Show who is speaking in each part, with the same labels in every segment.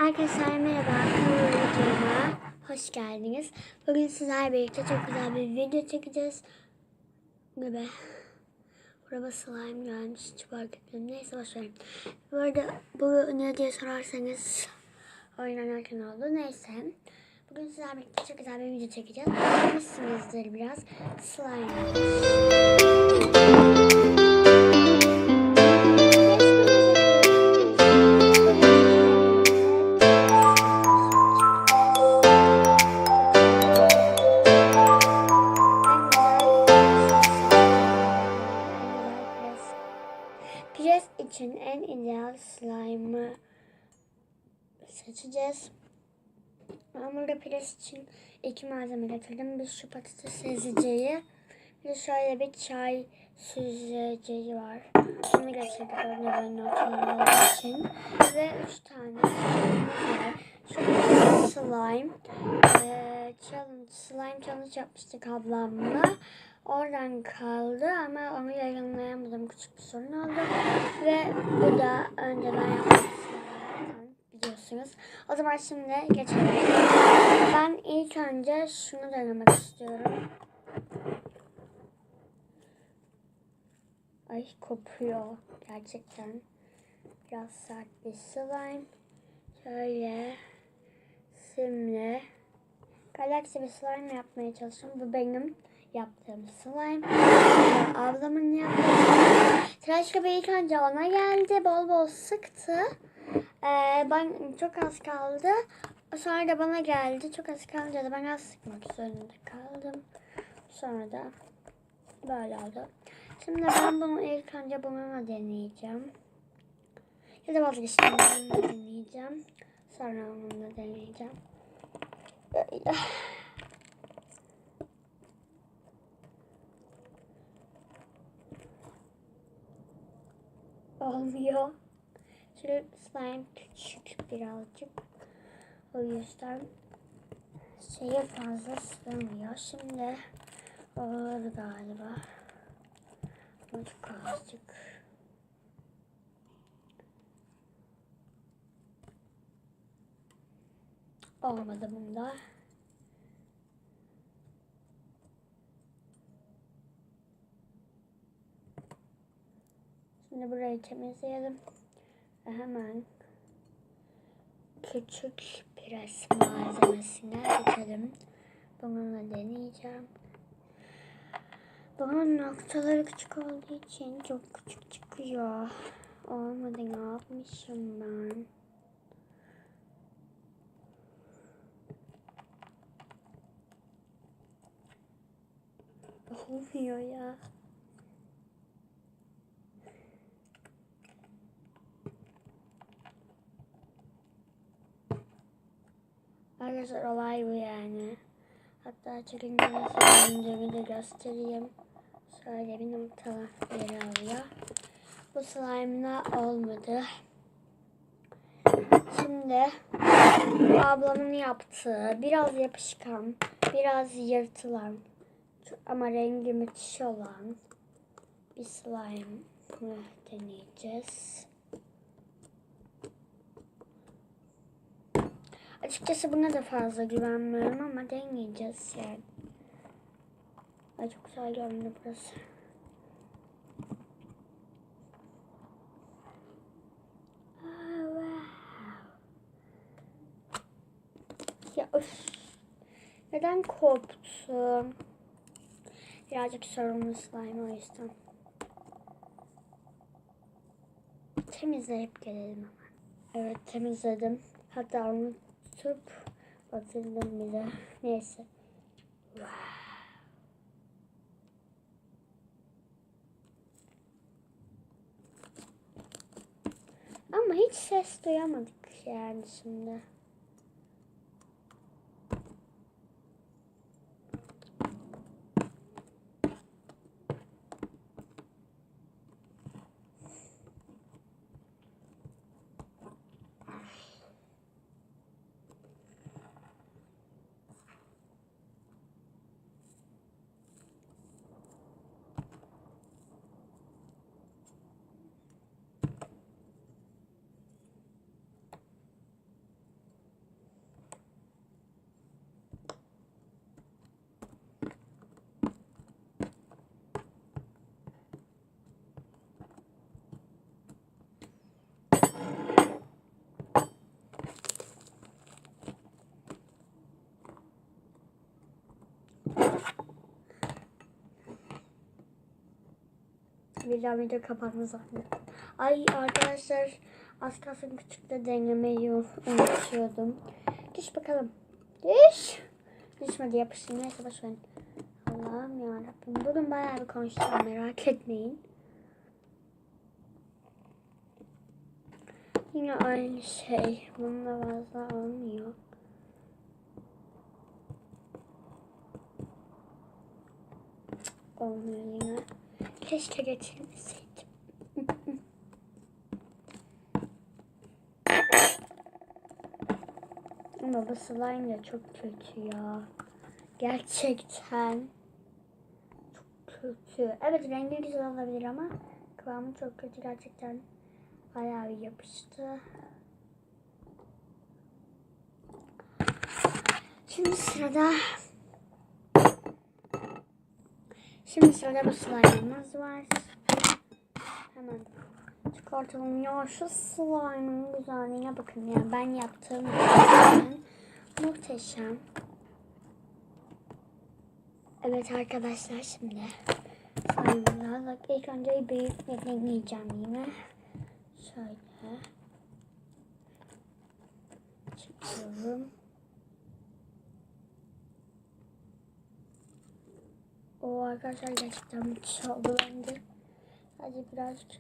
Speaker 1: Arkadaşlar merhaba, kanalıma videoma hoş geldiniz. Bugün sizlerle birlikte çok güzel bir video çekeceğiz. Gibi. Burada slime gelmiş, hiç fark etmedim. Neyse boşverin. Bu arada bu ne diye sorarsanız oynanırken oldu. Neyse. Bugün sizlerle birlikte çok güzel bir video çekeceğiz. Anlamışsınızdır biraz. Slime. Pres için en ideal slime'ı seçeceğiz. Ben burada pres için 2 malzeme getirdim. Bir şu patates eziciyi, bir de şöyle bir çay süzeceği var. Bunu getirdim böyle notlar için. Ve 3 tane var. Şu slime challenge yapmıştık ablamla. Oradan kaldı ama onu yayınlayamadım. Küçük bir sorun oldu. Ve bu da önceden yapmıştım biliyorsunuz. O zaman şimdi geçelim. Ben ilk önce şunu denemek istiyorum. Ay kopuyor gerçekten. Biraz sert bir slime. Şöyle simli. Galaksi bir slime yapmaya çalışıyorum. Bu benim yaptığım slime. Ablamın yaptığı slime. Tıraş köpüğü ilk önce ona geldi. Bol bol sıktı. Ben çok az kaldı. Sonra da bana geldi. Çok az kalınca da ben az sıkmak zorunda kaldım. Sonra da böyle oldu. Şimdi ben bunu ilk önce bununla deneyeceğim. Ya da vazgeçtim. Bununla deneyeceğim. Sonra onunla deneyeceğim. Böyle. Olmuyor. Şöyle slime küçük birazcık. O yüzden şeye fazla sığmıyor. Şimdi olur galiba. Çok azıcık. Olmadı bunda. Şimdi burayı temizleyelim. Ve hemen küçük pres malzemesine geçelim. Bununla deneyeceğim. Bunun noktaları küçük olduğu için çok küçük çıkıyor. Olmadı, ne yapmışım ben? Olmuyor ya. Arkadaşlar olay bu yani. Hatta çekince nasıl döndüğümü de göstereyim. Şöyle bir noktalar yeri alıyor. Bu slime'la olmadı. Şimdi ablamın yaptığı biraz yapışkan, biraz yırtılan ama rengi müthiş olan bir slime'ı deneyeceğiz. Açıkçası buna da fazla güvenmiyorum ama deneyeceğiz yani. Ay çok güzel görünüyor burası. Ya öf. Neden koptu? Birazcık sorunlu slime o yüzden. Temizleyip gelelim hemen. Evet temizledim. Hatta unutup batırdım bile. Neyse. Ama hiç ses duyamadık yani şimdi. video kapatma zannettim. Ay arkadaşlar, az kalsın küçükte denemeyi unutuyordum. Düş bakalım. Düş. Düşmedi, yapıştı. Neyse boşverin. Allah'ım yarabbim. Bugün bayağı bir konuşacağım, merak etmeyin. Yine aynı şey. Bununla fazla olmuyor. Olmuyor yine. Keşke getirmeseydim. Ama bu slime de çok kötü ya. Gerçekten çok kötü. Evet, rengi güzel olabilir ama kıvamı çok kötü gerçekten. Bayağı bir yapıştı. Şimdi sırada bu slime'ımız var. Hemen çıkartalım. Ya şu slime'ın güzelliğine bakın ya. Ben yaptığım için muhteşem. Evet arkadaşlar, şimdi slime'la ilk önce büyük deneyeceğim yine. Şöyle çıkıyorum. O arkadaşlar gerçekten müthiş oldu bence. Sadece birazcık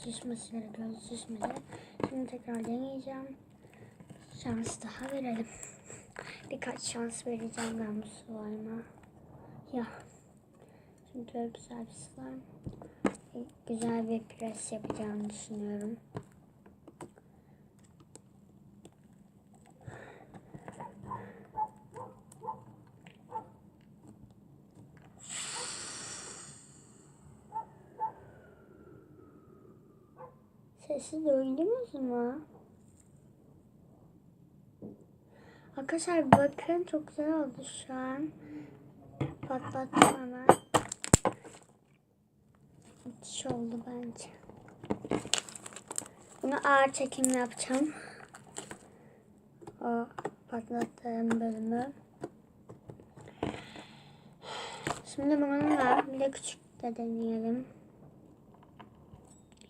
Speaker 1: şişmesi gerekiyor, şişmedi. Şimdi tekrar deneyeceğim. Şans daha verelim. Birkaç şans vereceğim ben bu slime'a. Ya. Çünkü güzel bir slime. Güzel bir pres yapacağını düşünüyorum. Sesi duydunuz mu? Arkadaşlar bakın, çok güzel oldu şu an. Patlattım hemen. Müthiş oldu bence. Bunu ağır çekim yapacağım. O patlattığım bölümü. Şimdi bununla bir de küçük de deneyelim.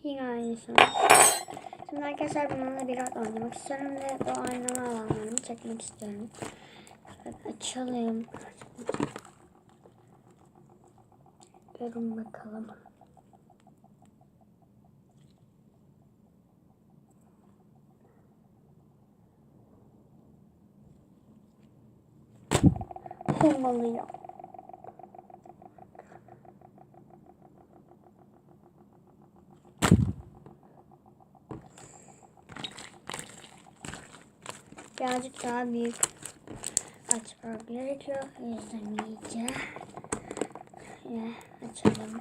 Speaker 1: Yine aynısı. Şimdi arkadaşlar bununla biraz oynamak istiyorum ve bu oynama alanlarını çekmek istiyorum. Şöyle açalım. Görün bakalım. Olmalıyor. Birazcık daha büyük açmam gerekiyor. O yüzden iyice açalım.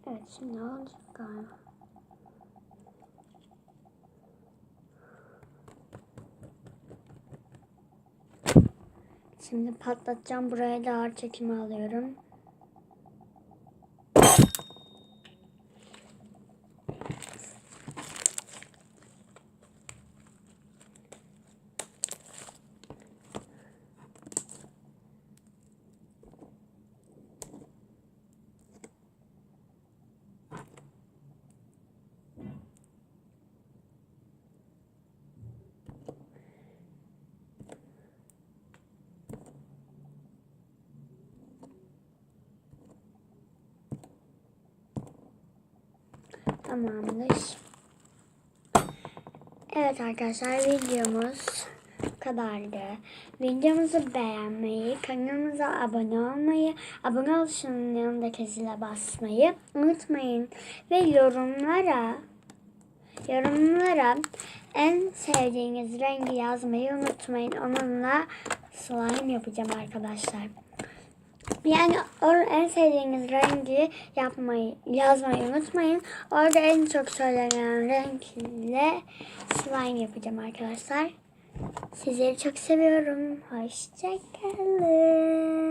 Speaker 1: Evet, şimdi olacak galiba. Şimdi patlatacağım. Buraya da ağır çekimi alıyorum. Tamamdır. Evet arkadaşlar, videomuz bu kadardı. Videomuzu beğenmeyi, kanalımıza abone olmayı, abone oluşunun yanındaki zile basmayı unutmayın. Ve yorumlara en sevdiğiniz rengi yazmayı unutmayın. Onunla slime yapacağım arkadaşlar. Yani en sevdiğiniz rengi yazmayı unutmayın. Orada en çok söylenen renkle slime yapacağım arkadaşlar. Sizleri çok seviyorum. Hoşça kalın.